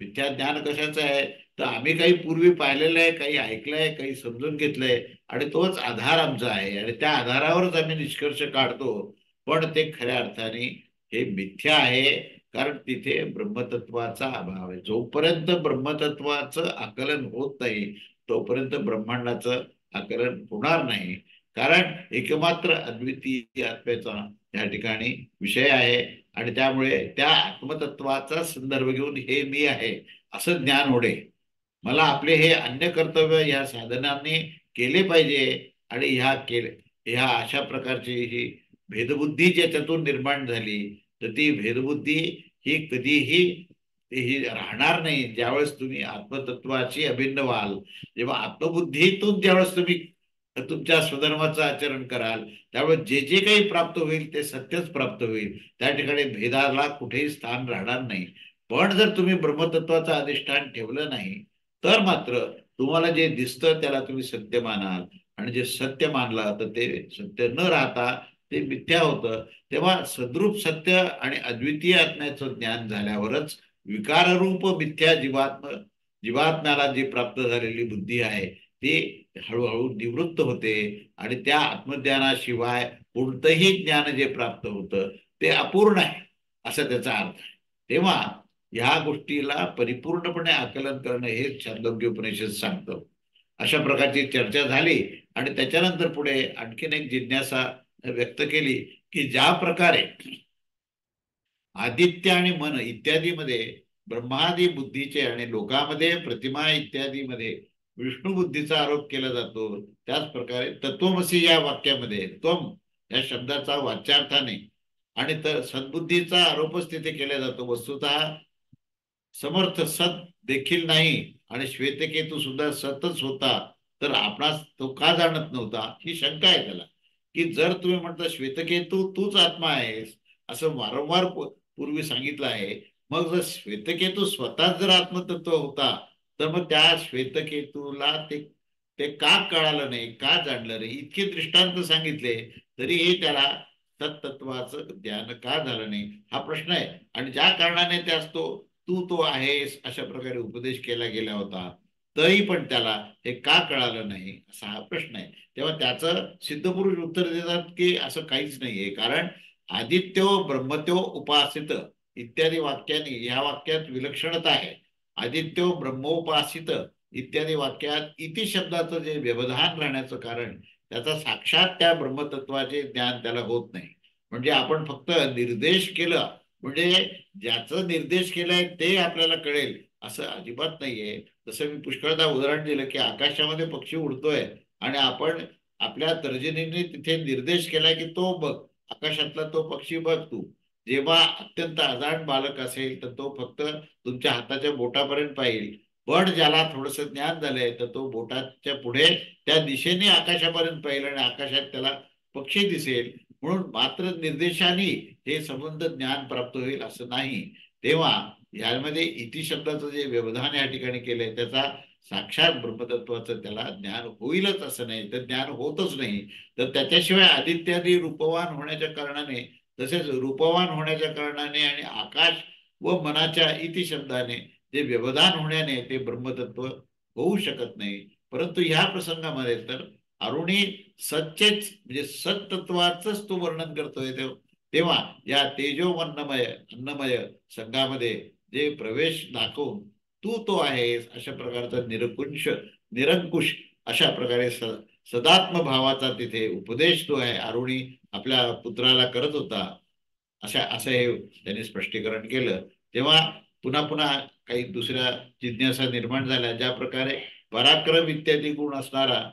मिथ्या ज्ञान कशाचं आहे तर आम्ही काही पूर्वी पाहिलेलं आहे, काही ऐकलंय, काही समजून घेतलंय आणि तोच आधार आमचा आहे आणि त्या आधारावरच आम्ही निष्कर्ष काढतो. पण ते खऱ्या अर्थाने हे मिथ्या आहे. कारण तिथे ब्रह्मतत्वाचा अभाव आहे. जोपर्यंत ब्रह्मतत्वाचं आकलन होत नाही तोपर्यंत ब्रह्मांडाचं आकलन होणार नाही. कारण एकमात्र अद्वितीय आत्म्याचा या ठिकाणी विषय आहे आणि त्यामुळे त्या आत्मतत्वाचा संदर्भ घेऊन हे मी आहे असं ज्ञान होणे. मला आपले हे अन्य कर्तव्य ह्या साधनांनी केले पाहिजे आणि ह्या अशा प्रकारची ही भेदबुद्धी ज्याच्यातून निर्माण झाली तर ती भेदबुद्धी ही कधीही ही राहणार नाही. ज्यावेळेस तुम्ही आत्मतत्वाची अभिन्न व्हाल, जेव्हा आत्मबुद्धीतून ज्यावेळेस तुम्ही तुमच्या स्वधर्माचं आचरण कराल त्यावेळेस जे जे काही प्राप्त होईल ते सत्यच प्राप्त होईल. त्या ठिकाणी भेदाला कुठेही स्थान राहणार नाही. पण जर तुम्ही ब्रह्मतत्वाचं अधिष्ठान ठेवलं नाही तर मात्र तुम्हाला जे दिसतं त्याला तुम्ही सत्य मानाल आणि जे सत्य मानलं तर ते सत्य न राहता ते मिथ्या होतं. तेव्हा सद्रूप सत्य आणि अद्वितीय आत्म्याचं ज्ञान झाल्यावरच विकाररूप मिथ्या जीवात्म्याला जी प्राप्त झालेली बुद्धी आहे ती हळूहळू निवृत्त होते आणि त्या आत्मज्ञानाशिवाय कोणतंही ज्ञान जे प्राप्त होतं ते अपूर्ण आहे असं त्याचा अर्थ आहे. तेव्हा ह्या गोष्टीला परिपूर्णपणे आकलन करणं हे छांदोग्य उपनिषद सांगतं. अशा प्रकारची चर्चा झाली आणि त्याच्यानंतर पुढे आणखीन एक जिज्ञासा व्यक्त केली की ज्या प्रकारे आदित्य आणि मन इत्यादी मध्ये ब्रह्मादी बुद्धीचे आणि लोकांमध्ये प्रतिमा इत्यादी मध्ये विष्णू बुद्धीचा आरोप केला जातो, त्याच प्रकारे तत्वमसी या वाक्यामध्ये त्वम या शब्दाचा वाच्यार्थाने आणि सद्बुद्धीचा आरोपच तिथे केला जातो. वस्तुतः समर्थ सत देखील नाही आणि श्वेतकेतू सुद्धा सतच होता तर आपणास तो का जाणत नव्हता ही शंका आहे त्याला. की जर तुम्ही म्हणता श्वेतकेतू तूच आत्मा आहेस असं वारंवार पूर्वी सांगितलं आहे, मग जर श्वेतकेतू स्वतःच जर आत्मतत्व होता तर मग त्या श्वेतकेतूला ते ते का कळालं नाही, का जाणलं नाही, इतके दृष्टांत सांगितले तरीही त्याला सत्तत्वाचं ज्ञान का झालं नाही हा प्रश्न आहे. आणि ज्या कारणाने त्यास तू तो आहेस अशा प्रकारे उपदेश केला गेला होता तरी पण त्याला हे का कळालं नाही असा हा प्रश्न आहे. तेव्हा त्याचं सिद्धपुरुष उत्तर देतात की असं काहीच नाहीये. कारण आदित्यो ब्रह्मत्यो उपासित इत्यादी वाक्यांनी ह्या वाक्यात विलक्षणता आहे. आदित्यो ब्रह्मोपासित इत्यादी वाक्यात इति शब्दाचं जे व्यवधान राहण्याचं कारण त्याचा साक्षात त्या ब्रह्मतत्वाचे ज्ञान त्याला होत नाही. म्हणजे आपण फक्त निर्देश केलं म्हणजे ज्याचं निर्देश केलाय ते आपल्याला कळेल असं अजिबात नाहीये. जसं मी पुष्कळदा उदाहरण दिलं की आकाशामध्ये पक्षी उडतोय आणि आपण आपल्या तर्जनीने तिथे निर्देश केलाय की तो बघ, आकाशातला तो पक्षी बघ तू. जेव्हा अत्यंत अजाण बालक असेल तर तो फक्त तुमच्या हाताच्या बोटापर्यंत पाहिल. पण ज्याला थोडस ज्ञान झालंय तर तो बोटाच्या पुढे त्या दिशेने आकाशापर्यंत पाहिल आणि आकाशात त्याला पक्षी दिसेल. म्हणून मात्र निर्देशाने हे संबंध ज्ञान प्राप्त होईल असं नाही. तेव्हा यामध्ये इति शब्दाचं जे व्यवधान या ठिकाणी केलंय त्याचा साक्षात ब्रह्मतत्वाचं त्याला ज्ञान होईलच असं नाही, तर ज्ञान होतच नाही. तर त्याच्याशिवाय आदित्यादी रूपवान होण्याच्या कारणाने तसेच रूपवान होण्याच्या कारणाने आणि आकाश व मनाच्या इति शब्दाने जे व्यवधान होण्याने ते ब्रह्मतत्व होऊ शकत नाही. परंतु ह्या प्रसंगामध्ये तर अरुणी सच्चेच म्हणजे सत्तत्वाचंच तो वर्णन करतोय. तेव्हा या अन्नमय संघामध्ये जे प्रवेश दाखवून तू तो आहेस अशा प्रकारचा निरंकुश अशा प्रकारे सदात्म भावाचा तिथे उपदेश तो आहे अरुणी आपल्या पुत्राला करत होता. असं हे त्यांनी स्पष्टीकरण केलं. तेव्हा पुन्हा पुन्हा काही दुसऱ्या जिज्ञासा निर्माण झाल्या. ज्या प्रकारे पराक्रम इत्यादी गुण असणारा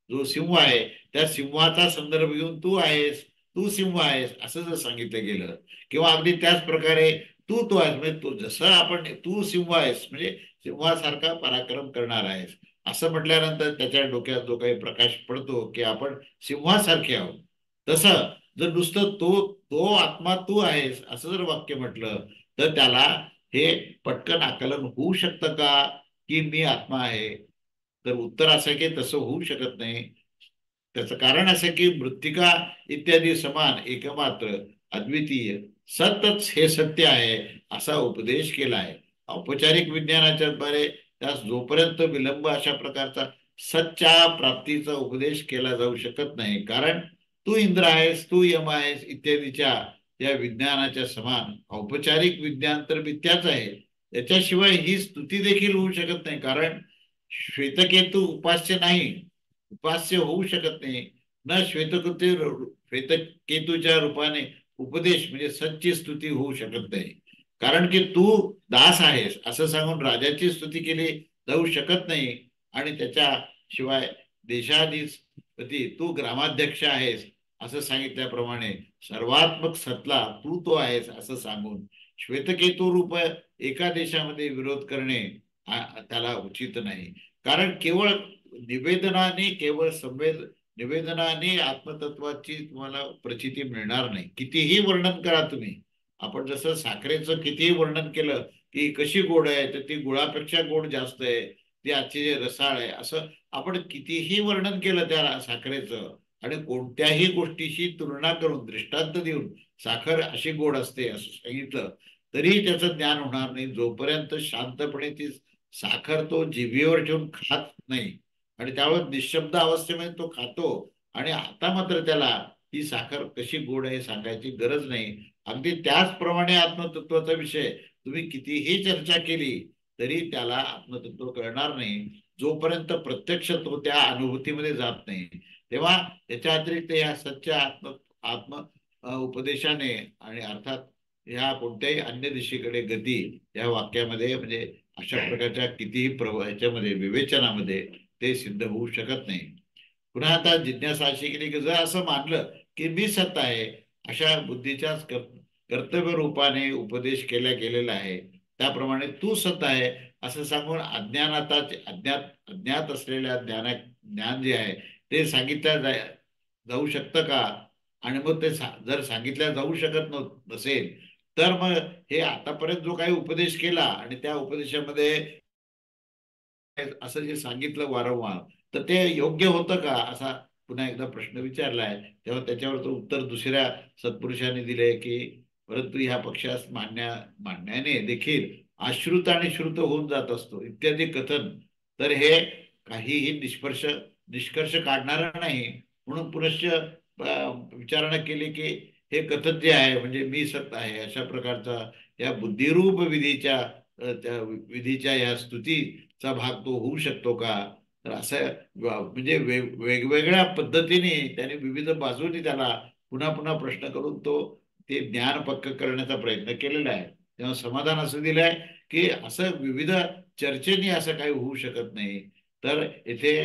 जो सिंह आहे त्या सिंहाचा संदर्भ घेऊन तू सिंह आहेस असं जर सांगितलं गेलं किंवा अगदी त्याच प्रकारे तो आहेस म्हणजे तू जसं आपण तू सिंह आहेस म्हणजे सिंहासारखा पराक्रम करणार आहेस असं म्हटल्यानंतर त्याच्या डोक्यात जो काही प्रकाश पडतो की आपण सिंहासारखे आहोत. तसं जर नुसतं तो आत्मा तू आहेस असं जर वाक्य म्हटलं तर त्याला हे पटकन आकलन होऊ शकतं का की मी आत्मा आहे. तर उत्तर असं की तसं होऊ शकत नाही. त्याचं कारण असं की मृत्तिका इत्यादी समान एकमात्र अद्वितीय सतच हे सत्य आहे असा उपदेश केला आहे. औपचारिक विज्ञानाच्या द्वारे त्यास जोपर्यंत विलंब अशा प्रकारचा सच्च्या प्राप्तीचा उपदेश केला जाऊ शकत नाही. कारण तू इंद्र आहेस, तू यम आहेस इत्यादीच्या या विज्ञानाच्या समान. औपचारिक विज्ञान तर मिथ्याच आहे. त्याच्याशिवाय ही स्तुती देखील होऊ शकत नाही, कारण श्वेतकेतू उपास्य नाही, उपास्य होऊ शकत नाही. न श्वेतकेतूच्या रूपाने उपदेश म्हणजे सच्ची स्तुती होऊ शकत नाही. कारण की तू दास आहेस असं सांगून राजाची स्तुती केली जाऊ शकत नाही. आणि त्याच्याशिवाय देशाधिपती तू ग्रामाध्यक्ष आहेस असं सांगितल्याप्रमाणे सर्वात्मक सत्ला तू तो आहेस असं सांगून श्वेतकेतू रूप एका देशामध्ये विरोध करणे त्याला उचित नाही. कारण केवळ निवेदनाने आत्मतत्वाची तुम्हाला प्रचिती मिळणार नाही. कितीही वर्णन करा तुम्ही. आपण जसं साखरेचं कितीही वर्णन केलं की कशी गोड आहे, तर ती गुळापेक्षा गोड जास्त आहे, ती आजची जे रसाळ आहे, असं आपण कितीही वर्णन केलं त्या साखरेचं आणि कोणत्याही गोष्टीशी तुलना करून दृष्टांत देऊन साखर अशी गोड असते असं सांगितलं तरी त्याचं ज्ञान होणार नाही जोपर्यंत शांतपणे ती साखर तो जिभेवर ठेवून खात नाही. आणि त्यावर निशब्द अवस्थेमध्ये तो खातो आणि आता मात्र त्याला ही साखर कशी गोड आहे सांगायची गरज नाही. अगदी त्याचप्रमाणे आत्मतत्वाचा विषय तुम्ही कितीही चर्चा केली तरी त्याला आत्मतत्व कळणार नाही जोपर्यंत प्रत्यक्ष तो त्या अनुभूतीमध्ये जात नाही. तेव्हा त्याच्या अतिरिक्त या सच्च्या आत्म आत्म उपदेशाने आणि अर्थात ह्या कोणत्याही अन्य दिशेकडे गती या वाक्यामध्ये म्हणजे अशा प्रकारच्या कितीही ह्याच्यामध्ये विवेचनामध्ये ते सिद्ध होऊ शकत नाही. पुन्हा आता जिज्ञासा अशी केली की जर असं मानलं की मी सत्य आहे, अशा बुद्धीच्याच कर्तव्य रूपाने उपदेश केला गेलेला आहे, त्याप्रमाणे तू सत्य आहे असं सांगून अज्ञात असलेल्या ज्ञान जे आहे ते जाऊ शकतं का? आणि मग ते जर सांगितल्या जाऊ शकत नसेल तर मग हे आतापर्यंत जो काही उपदेश केला आणि त्या उपदेशामध्ये असं जे सांगितलं वारंवार तर ते योग्य होतं का असा पुन्हा एकदा प्रश्न विचारलाय. तेव्हा त्याच्यावर तो उत्तर दुसऱ्या सत्पुरुषांनी दिले की परंतु ह्या पक्षास मांडण्याने देखील अश्रुत आणि श्रुत होऊन जात असतो इत्यादी कथन. तर हे काहीही निष्कर्ष काढणार नाही. म्हणून पुनश्च विचारणा केली की हे कथन जे आहे म्हणजे मी सत्य आहे अशा प्रकारचा या बुद्धिरूप त्या विधीच्या या स्तुतीचा भाग तो होऊ शकतो का? तर असं म्हणजे वेगवेगळ्या पद्धतीने त्याने विविध बाजूनी त्याला पुन्हा पुन्हा प्रश्न करून तो ते ज्ञान पक्क करण्याचा प्रयत्न केलेला आहे. तेव्हा समाधान असं दिलंय की असं विविध चर्चेने असं काही होऊ शकत नाही. तर इथे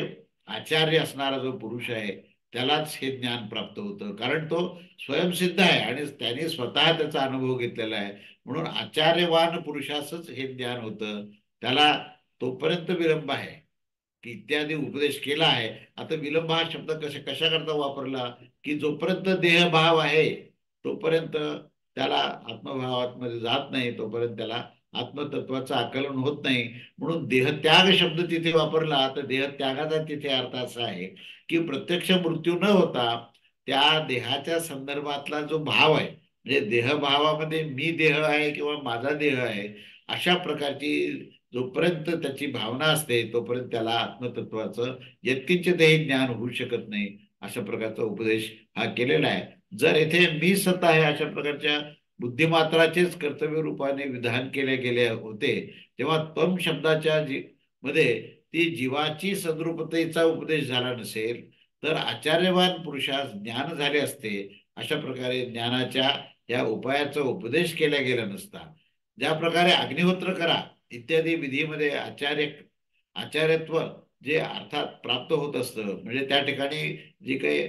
आचार्य असणारा जो पुरुष आहे त्यालाच हे ज्ञान प्राप्त होतं, कारण तो स्वयंसिद्ध आहे आणि त्याने स्वतः त्याचा अनुभव घेतलेला आहे. म्हणून आचार्यवान पुरुषासच हे ज्ञान होतं. त्याला तोपर्यंत विलंब आहे की इत्यादी उपदेश केला आहे. आता विलंब हा शब्द कशा करता वापरला की जोपर्यंत देहभाव आहे तोपर्यंत त्याला आत्मभावामध्ये जात नाही, तोपर्यंत त्याला आत्मतत्वाचं आकलन होत नाही. म्हणून देहत्याग शब्द तिथे वापरला. तर देहत्यागाचा तिथे अर्थ असा आहे की प्रत्यक्ष मृत्यू न होता त्या देहाच्या संदर्भातला जो भाव आहे म्हणजे देहभावामध्ये मी देह आहे किंवा माझा देह आहे अशा प्रकारची जोपर्यंत त्याची भावना असते तोपर्यंत त्याला आत्मतत्वाचं यत्किंचितही ज्ञान होऊ शकत नाही. अशा प्रकारचा उपदेश हा केलेला आहे. जर येथे मी सत्य आहे अशा प्रकारच्या बुद्धिमात्राचेच कर्तव्य रूपाने विधान केले गेले होते तेव्हा तम शब्दाच्या मध्ये ती जीवाची सद्रूपतेचा उपदेश झाला नसेल तर आचार्यवान पुरुषास ज्ञान झाले असते. अशा प्रकारे ज्ञानाच्या या उपायाचा उपदेश केला गेला नसता. ज्या प्रकारे अग्निहोत्र करा इत्यादी विधीमध्ये आचार्यत्व जे अर्थात प्राप्त होत असतं म्हणजे त्या ठिकाणी जे काही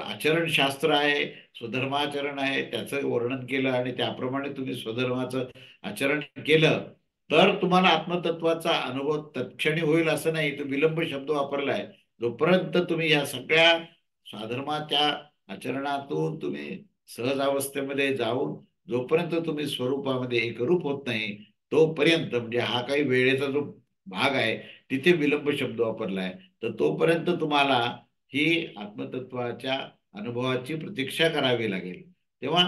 आचरणशास्त्र आहे स्वधर्माचरण आहे त्याचं वर्णन केलं आणि त्याप्रमाणे तुम्ही स्वधर्माचं आचरण केलं तर तुम्हाला आत्मतत्वाचा अनुभव तत्क्षणी होईल असं नाही. तो विलंब शब्द वापरलाय. जोपर्यंत तुम्ही या सगळ्या स्वधर्माच्या आचरणातून तुम्ही सहज अवस्थेमध्ये जाऊन जोपर्यंत तुम्ही स्वरूपामध्ये एकरूप होत नाही तोपर्यंत म्हणजे हा काही वेळेचा जो भाग आहे तिथे विलंब शब्द वापरलाय. तर तोपर्यंत तुम्हाला ही आत्मतत्वाच्या अनुभवाची प्रतीक्षा करावी लागेल. तेव्हा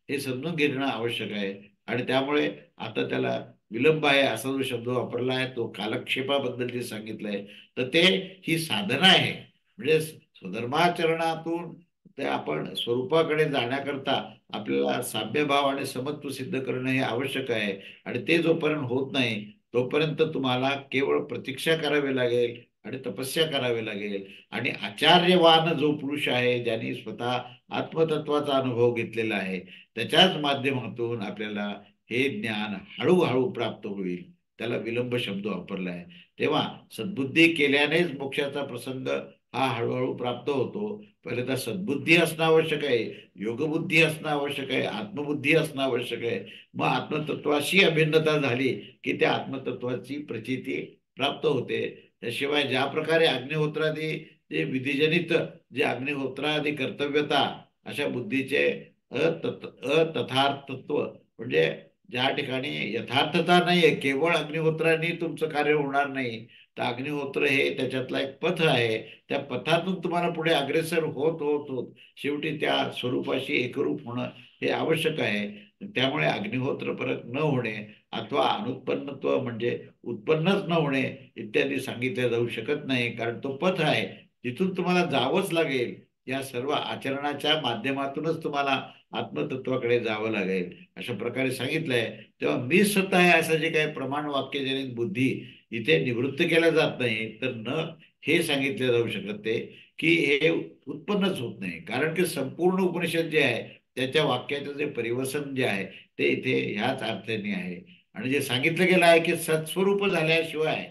हे समजून घेणं आवश्यक आहे. आणि त्यामुळे आता त्याला विलंब आहे असा जो शब्द वापरला आहे तो कालक्षेपाबद्दल जे सांगितलंय तर ते ही साधना आहे. म्हणजे स्वधर्माचरणातून ते आपण स्वरूपाकडे जाण्याकरता आपल्याला साम्यभाव आणि समत्व सिद्ध करणं हे आवश्यक आहे. आणि ते जोपर्यंत होत नाही तोपर्यंत तुम्हाला केवळ प्रतीक्षा करावी लागेल आणि तपस्या करावी लागेल. आणि आचार्यवान जो पुरुष आहे, ज्यांनी स्वतः आत्मतत्वाचा अनुभव घेतलेला आहे, त्याच्याच माध्यमातून आपल्याला हे ज्ञान हळूहळू प्राप्त होईल. त्याला विलंब शब्द वापरला आहे. तेव्हा सद्बुद्धी केल्यानेच मोक्षाचा प्रसंग हा हळूहळू प्राप्त होतो. पहिले तर सद्बुद्धी असणं आवश्यक आहे, योगबुद्धी असणं आवश्यक आहे, आत्मबुद्धी असणं आवश्यक आहे. मग आत्मतत्वाशी अभिन्नता झाली की त्या आत्मतत्वाची प्रचिती प्राप्त होते. त्याशिवाय ज्या प्रकारे अग्निहोत्रादी जे विधिजनित जे अग्निहोत्रादी कर्तव्यता अशा बुद्धीचे अतथार्थत्व, म्हणजे ज्या ठिकाणी यथार्थता नाहीये, केवळ अग्निहोत्राने तुमचं कार्य होणार नाही. तर अग्निहोत्र हे त्याच्यातला एक पथ आहे. त्या पथातून तुम्हाला पुढे अग्रेसर होत होत होत शेवटी त्या स्वरूपाशी एकरूप होणं हे आवश्यक आहे. त्यामुळे अग्निहोत्र परत न होणे अथवा अनुत्पन्नत्व म्हणजे उत्पन्नच न होणे इत्यादी सांगितले जाऊ शकत नाही, कारण तो पथ आहे, तिथून तुम्हाला जावंच लागेल. या सर्व आचरणाच्या माध्यमातूनच तुम्हाला आत्मतत्वाकडे जावं लागेल अशा प्रकारे सांगितलंय. तेव्हा मी स्वतः आहे असं जे काही प्रमाण वाक्यजनित बुद्धी इथे निवृत्त केल्या जात नाही, तर न हे सांगितले जाऊ शकत ते की हे उत्पन्नच होत नाही. कारण की संपूर्ण उपनिषद जे आहे त्याच्या वाक्याचं जे परिवसन जे आहे ते इथे ह्याच अर्थाने आहे. आणि जे सांगितलं गेलं आहे की सत्स्वरूप झाल्याशिवाय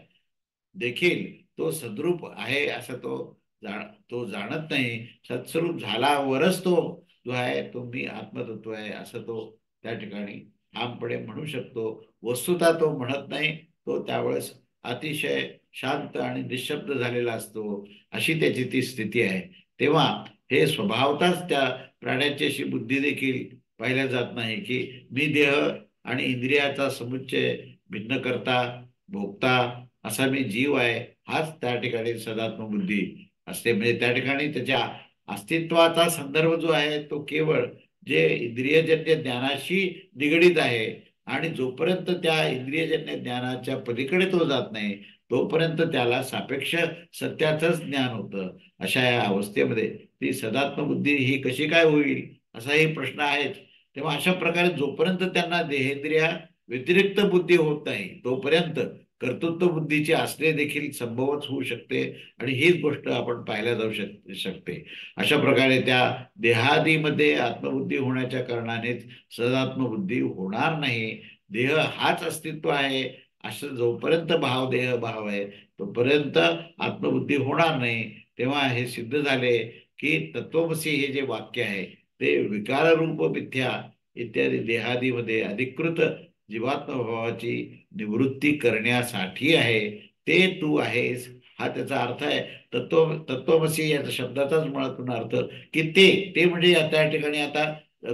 देखील तो सद्रूप आहे असं तो जाणत नाही. सत्स्वरूप झाल्यावरच तो जो आहे तो मी आत्मतत्व आहे असं तो त्या ठिकाणी ठामपणे म्हणू शकतो. वस्तुतः तो म्हणत नाही, तो त्यावेळेस अतिशय शांत आणि निशब्द झालेला असतो. अशी त्याची ती स्थिती आहे. तेव्हा हे स्वभावताच त्या प्राण्याची अशी बुद्धी देखील पाहिल्या जात नाही की मी देह आणि इंद्रियाचा समुच्चय भिन्न करता भोगता असा मी जीव आहे. हाच त्या ठिकाणी सदात्म बुद्धी असते. म्हणजे त्या ठिकाणी त्याच्या अस्तित्वाचा संदर्भ जो आहे तो केवळ जे इंद्रियजन्य ज्ञानाशी निगडीत आहे. आणि जोपर्यंत त्या इंद्रियजन्य ज्ञानाच्या पलीकडे तो जात नाही तोपर्यंत त्याला सापेक्ष सत्याचंच ज्ञान होतं. अशा या अवस्थेमध्ये ती सदात्म बुद्धी ही कशी काय होईल असाही प्रश्न आहेच. तेव्हा अशा प्रकारे जोपर्यंत त्यांना देहेंद्रिया व्यतिरिक्त बुद्धी होत नाही तोपर्यंत कर्तृत्व बुद्धीचे असणे देखील संभवच होऊ शकते. आणि हीच गोष्ट आपण पाहायला जाऊ शकते. अशा प्रकारे त्या देहादीमध्ये आत्मबुद्धी होण्याच्या कारणानेच सदात्मबुद्धी होणार नाही. देह हाच अस्तित्व आहे असं जोपर्यंत देह भाव आहे तोपर्यंत आत्मबुद्धी होणार नाही. तेव्हा हे सिद्ध झाले की तत्वमसी हे जे वाक्य आहे ते विकाररूप मिथ्या इत्यादी देहादीमध्ये अधिकृत जीवात्म भावाची निवृत्ती करण्यासाठी आहे. ते तू आहेस हा त्याचा अर्थ आहे. तत्वमसी या शब्दाचाच मुळातून अर्थ की ते ते म्हणजे त्या ठिकाणी आता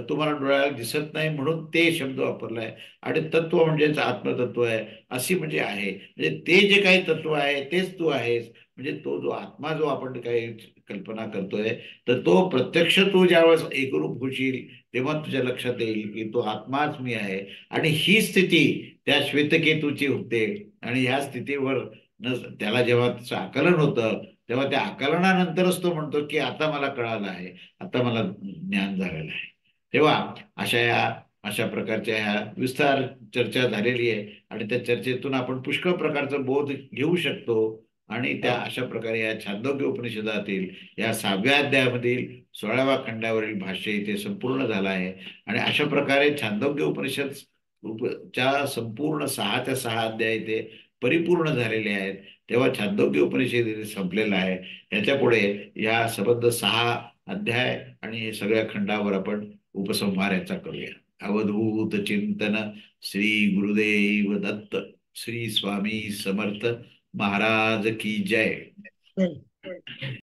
तुम्हाला डोळ्याला दिसत नाही म्हणून ते शब्द वापरलाय. आणि तत्व म्हणजेच आत्मतत्व आहे अशी म्हणजे आहे. म्हणजे ते जे काही तत्व आहे तेच तू आहेस. म्हणजे तो जो आत्मा जो आपण काही कल्पना करतोय तर तो प्रत्यक्ष तू ज्यावेळेस एकरूप होशील तेव्हा तुझ्या लक्षात येईल की तो आत्माच मी आहे. आणि ही स्थिती त्या श्वेतकेतूची होते. आणि ह्या स्थितीवर त्याला जेव्हा त्याचं आकलन होतं तेव्हा त्या आकलनानंतरच तो म्हणतो की आता मला कळालं आहे, आता मला ज्ञान झालेलं आहे. तेव्हा अशा प्रकारच्या ह्या विस्तार चर्चा झालेली आहे. आणि त्या चर्चेतून आपण पुष्कळ प्रकारचा बोध घेऊ शकतो. आणि त्या अशा प्रकारे या छांदोग्य उपनिषदातील या 6व्या अध्यायामधील 16व्या खंडावरील भाष्य इथे संपूर्ण झालं आहे. आणि अशा प्रकारे छांदोग्य उपनिषद च्या संपूर्ण 6च्या 6 अध्याय इथे परिपूर्ण झालेले आहेत. तेव्हा छांदोग्य उपनिषद इथे संपलेला आहे. याच्या पुढे या सबंध 6 अध्याय आणि हे सगळ्या खंडावर आपण उपसंहार याचा करूया. अवधूत चिंतन. श्री गुरुदेव दत्त. श्री स्वामी समर्थ महाराज की जय.